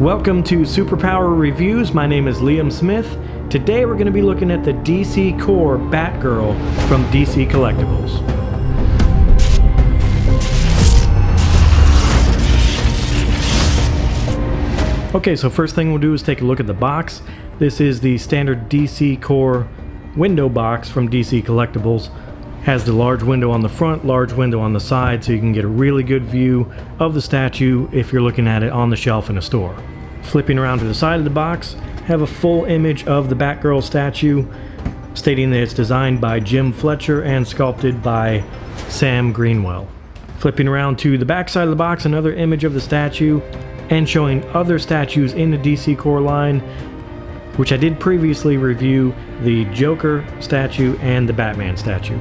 Welcome to Superpower Reviews. My name is Liam Smith. Today we're going to be looking at the DC Core Batgirl from DC Collectibles. Okay, so first thing we'll do is take a look at the box. This is the standard DC Core window box from DC Collectibles. Has the large window on the front, large window on the side, so you can get a really good view of the statue if you're looking at it on the shelf in a store. Flipping around to the side of the box, have a full image of the Batgirl statue, stating that it's designed by Jim Fletcher and sculpted by Sam Greenwell. Flipping around to the back side of the box, another image of the statue, and showing other statues in the DC Core line, which I did previously review, the Joker statue and the Batman statue.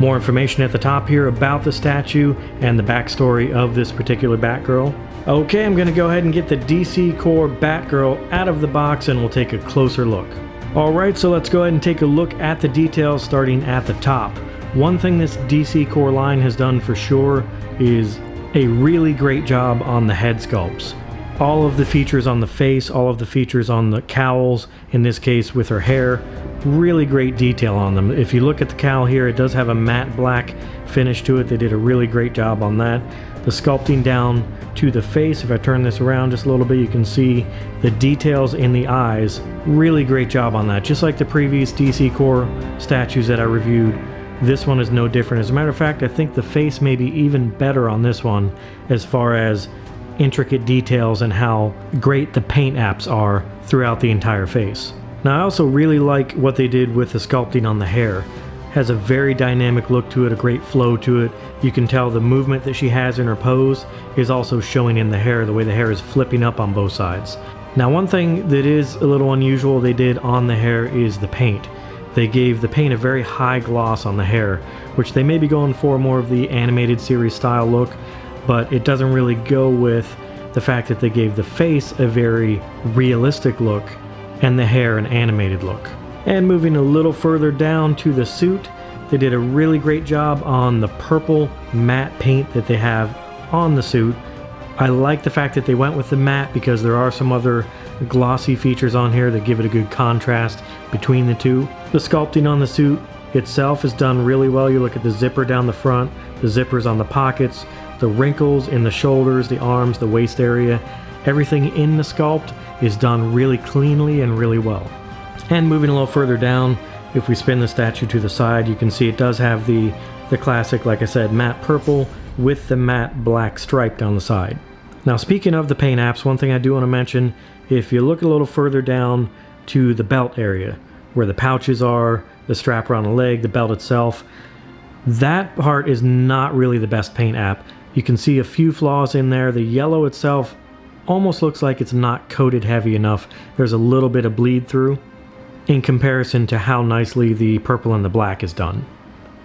More information at the top here about the statue and the backstory of this particular Batgirl. Okay, I'm going to go ahead and get the DC Core Batgirl out of the box and we'll take a closer look. Alright, so let's go ahead and take a look at the details starting at the top. One thing this DC Core line has done for sure is a really great job on the head sculpts. All of the features on the face, all of the features on the cowls, in this case with her hair, really great detail on them. If you look at the cowl here, it does have a matte black finish to it. They did a really great job on that. The sculpting down to the face, if I turn this around just a little bit, you can see the details in the eyes. Really great job on that. Just like the previous DC Core statues that I reviewed, this one is no different. As a matter of fact, I think the face may be even better on this one as far as intricate details and how great the paint apps are throughout the entire face. Now I also really like what they did with the sculpting on the hair. Has a very dynamic look to it, a great flow to it. You can tell the movement that she has in her pose is also showing in the hair, the way the hair is flipping up on both sides. Now one thing that is a little unusual they did on the hair is the paint. They gave the paint a very high gloss on the hair, which they may be going for more of the animated series style look, but it doesn't really go with the fact that they gave the face a very realistic look and the hair an animated look. And moving a little further down to the suit, they did a really great job on the purple matte paint that they have on the suit. I like the fact that they went with the matte because there are some other glossy features on here that give it a good contrast between the two. The sculpting on the suit itself is done really well. You look at the zipper down the front, the zippers on the pockets, the wrinkles in the shoulders, the arms, the waist area. Everything in the sculpt is done really cleanly and really well. And moving a little further down, if we spin the statue to the side, you can see it does have the classic, like I said, matte purple with the matte black stripe down the side. Now speaking of the paint apps, one thing I do want to mention, if you look a little further down to the belt area, where the pouches are, the strap around the leg, the belt itself, that part is not really the best paint app. You can see a few flaws in there. The yellow itself almost looks like it's not coated heavy enough. There's a little bit of bleed through in comparison to how nicely the purple and the black is done.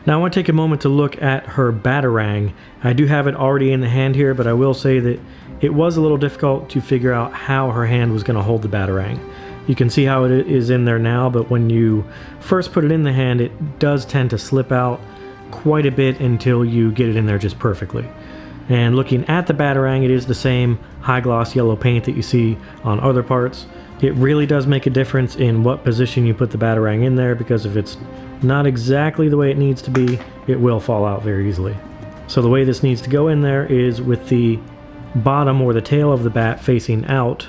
Now I want to take a moment to look at her Batarang. I do have it already in the hand here, but I will say that it was a little difficult to figure out how her hand was going to hold the Batarang. You can see how it is in there now, but when you first put it in the hand, it does tend to slip out quite a bit until you get it in there just perfectly. And looking at the Batarang, it is the same high gloss yellow paint that you see on other parts. It really does make a difference in what position you put the Batarang in there, because if it's not exactly the way it needs to be, it will fall out very easily. So the way this needs to go in there is with the bottom or the tail of the bat facing out,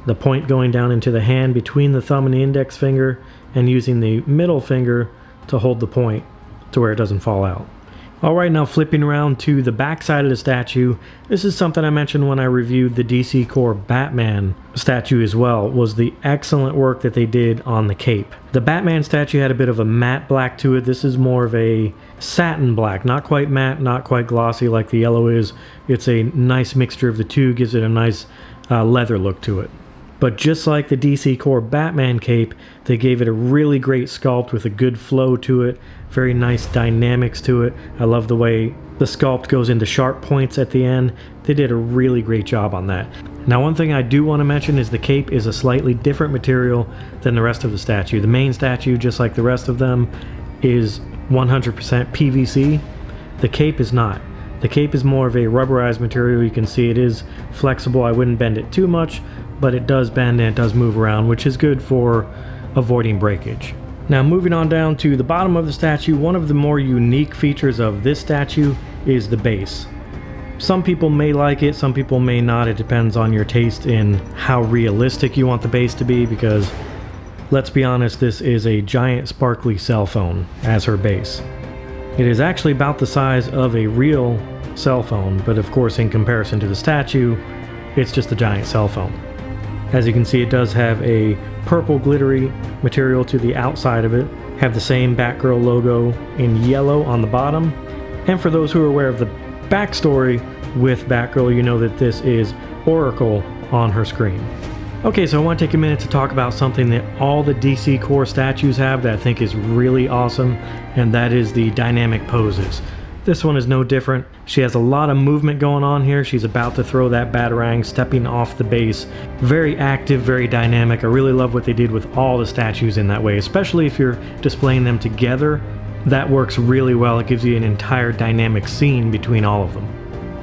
the point going down into the hand between the thumb and the index finger, and using the middle finger to hold the point to where it doesn't fall out. Alright, now flipping around to the back side of the statue, this is something I mentioned when I reviewed the DC Core Batman statue as well, was the excellent work that they did on the cape. The Batman statue had a bit of a matte black to it. This is more of a satin black, not quite matte, not quite glossy like the yellow is. It's a nice mixture of the two, gives it a nice leather look to it. But just like the DC Core Batman cape, they gave it a really great sculpt with a good flow to it, very nice dynamics to it. I love the way the sculpt goes into sharp points at the end. They did a really great job on that. Now one thing I do want to mention is the cape is a slightly different material than the rest of the statue. The main statue, just like the rest of them, is 100% PVC. The cape is not. The cape is more of a rubberized material. You can see it is flexible. I wouldn't bend it too much, but it does bend and it does move around, which is good for avoiding breakage. Now moving on down to the bottom of the statue, one of the more unique features of this statue is the base. Some people may like it, some people may not. It depends on your taste in how realistic you want the base to be, because let's be honest, this is a giant sparkly cell phone as her base. It is actually about the size of a real cell phone, but of course in comparison to the statue, it's just a giant cell phone. As you can see, it does have a purple glittery material to the outside of it, have the same Batgirl logo in yellow on the bottom, and for those who are aware of the backstory with Batgirl, you know that this is Oracle on her screen. Okay, so I want to take a minute to talk about something that all the DC Core statues have that I think is really awesome, and that is the dynamic poses. This one is no different. She has a lot of movement going on here. She's about to throw that Batarang, stepping off the base. Very active, very dynamic. I really love what they did with all the statues in that way, especially if you're displaying them together. That works really well. It gives you an entire dynamic scene between all of them.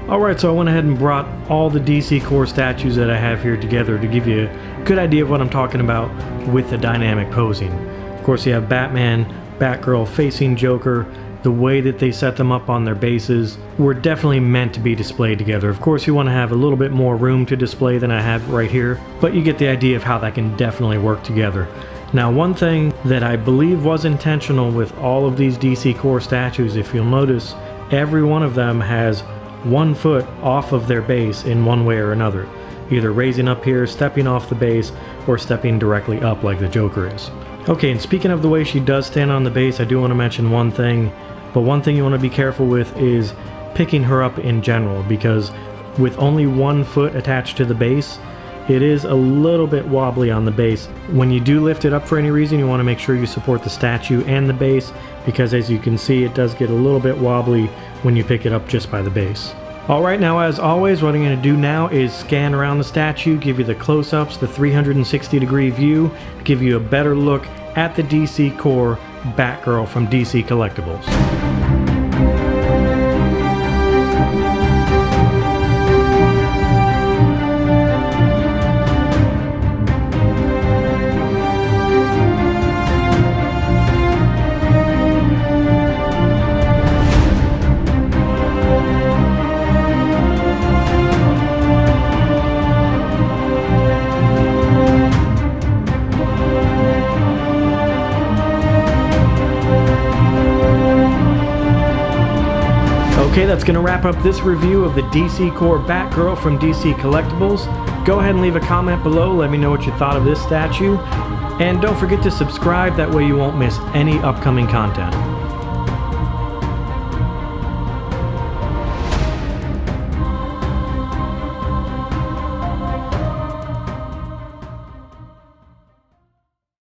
Alright, so I went ahead and brought all the DC Core statues that I have here together to give you a good idea of what I'm talking about with the dynamic posing. Of course, you have Batman, Batgirl facing Joker. The way that they set them up on their bases were definitely meant to be displayed together. Of course, you want to have a little bit more room to display than I have right here, but you get the idea of how that can definitely work together. Now, one thing that I believe was intentional with all of these DC Core statues, if you'll notice, every one of them has 1 foot off of their base in one way or another, either raising up here, stepping off the base, or stepping directly up like the Joker is. Okay, and speaking of the way she does stand on the base, I do want to mention one thing, but one thing you want to be careful with is picking her up in general, because with only 1 foot attached to the base, it is a little bit wobbly on the base. When you do lift it up for any reason, you want to make sure you support the statue and the base, because as you can see, it does get a little bit wobbly when you pick it up just by the base. Alright, now as always, what I'm going to do now is scan around the statue, give you the close-ups, the 360-degree view, give you a better look at the DC Core Batgirl from DC Collectibles. Okay, that's going to wrap up this review of the DC Core Batgirl from DC Collectibles. Go ahead and leave a comment below, let me know what you thought of this statue. And don't forget to subscribe, that way you won't miss any upcoming content.